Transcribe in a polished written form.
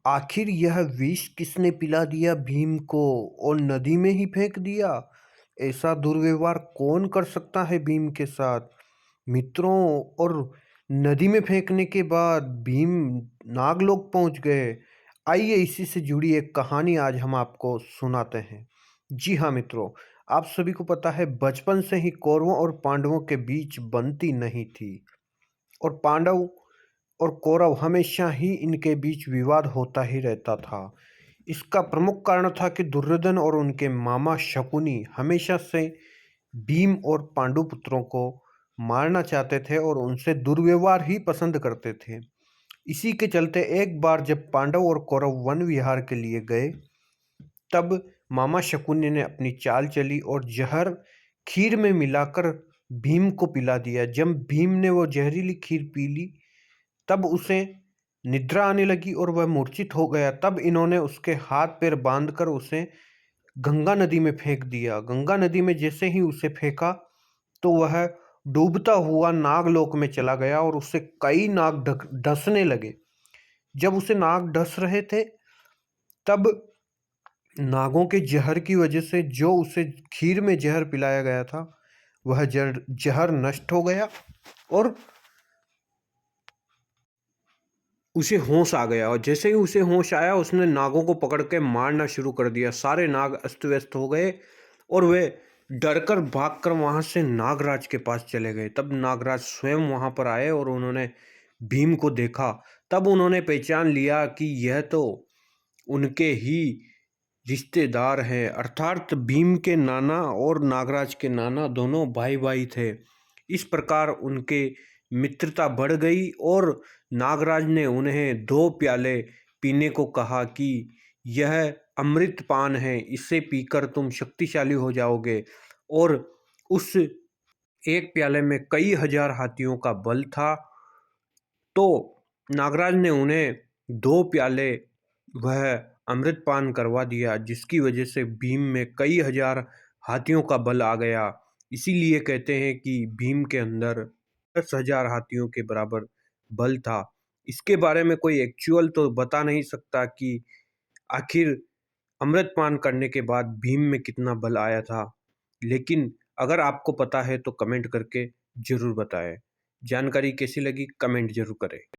आखिर यह विष किसने पिला दिया भीम को और नदी में ही फेंक दिया? ऐसा दुर्व्यवहार कौन कर सकता है भीम के साथ? मित्रों, और नदी में फेंकने के बाद भीम नागलोक पहुंच गए। आइए इसी से जुड़ी एक कहानी आज हम आपको सुनाते हैं। जी हाँ मित्रों, आप सभी को पता है बचपन से ही कौरवों और पांडवों के बीच बनती नहीं थी, और पांडव और कौरव हमेशा ही इनके बीच विवाद होता ही रहता था। इसका प्रमुख कारण था कि दुर्योधन और उनके मामा शकुनी हमेशा से भीम और पांडुपुत्रों को मारना चाहते थे और उनसे दुर्व्यवहार ही पसंद करते थे। इसी के चलते एक बार जब पांडव और कौरव वन विहार के लिए गए, तब मामा शकुनी ने अपनी चाल चली और जहर खीर में मिलाकर भीम को पिला दिया। जब भीम ने वो जहरीली खीर पी ली, तब उसे निद्रा आने लगी और वह मूर्छित हो गया। तब इन्होंने उसके हाथ पैर बांधकर उसे गंगा नदी में फेंक दिया। गंगा नदी में जैसे ही उसे फेंका, तो वह डूबता हुआ नागलोक में चला गया और उससे कई नाग डसने लगे। जब उसे नाग डस रहे थे, तब नागों के जहर की वजह से जो उसे खीर में जहर पिलाया गया था, वह जहर नष्ट हो गया और उसे होश आ गया। और जैसे ही उसे होश आया, उसने नागों को पकड़ के मारना शुरू कर दिया। सारे नाग अस्त व्यस्त हो गए और वे डरकर भागकर वहां से नागराज के पास चले गए। तब नागराज स्वयं वहां पर आए और उन्होंने भीम को देखा। तब उन्होंने पहचान लिया कि यह तो उनके ही रिश्तेदार हैं, अर्थात भीम के नाना और नागराज के नाना दोनों भाई भाई थे। इस प्रकार उनके मित्रता बढ़ गई और नागराज ने उन्हें 2 प्याले पीने को कहा कि यह अमृत पान है, इसे पीकर तुम शक्तिशाली हो जाओगे। और उस एक प्याले में कई हजार हाथियों का बल था। तो नागराज ने उन्हें 2 प्याले वह अमृत पान करवा दिया, जिसकी वजह से भीम में कई हजार हाथियों का बल आ गया। इसीलिए कहते हैं कि भीम के अंदर 10,000 हाथियों के बराबर बल था। इसके बारे में कोई एक्चुअल तो बता नहीं सकता कि आखिर अमृत पान करने के बाद भीम में कितना बल आया था, लेकिन अगर आपको पता है तो कमेंट करके ज़रूर बताएं। जानकारी कैसी लगी कमेंट ज़रूर करें।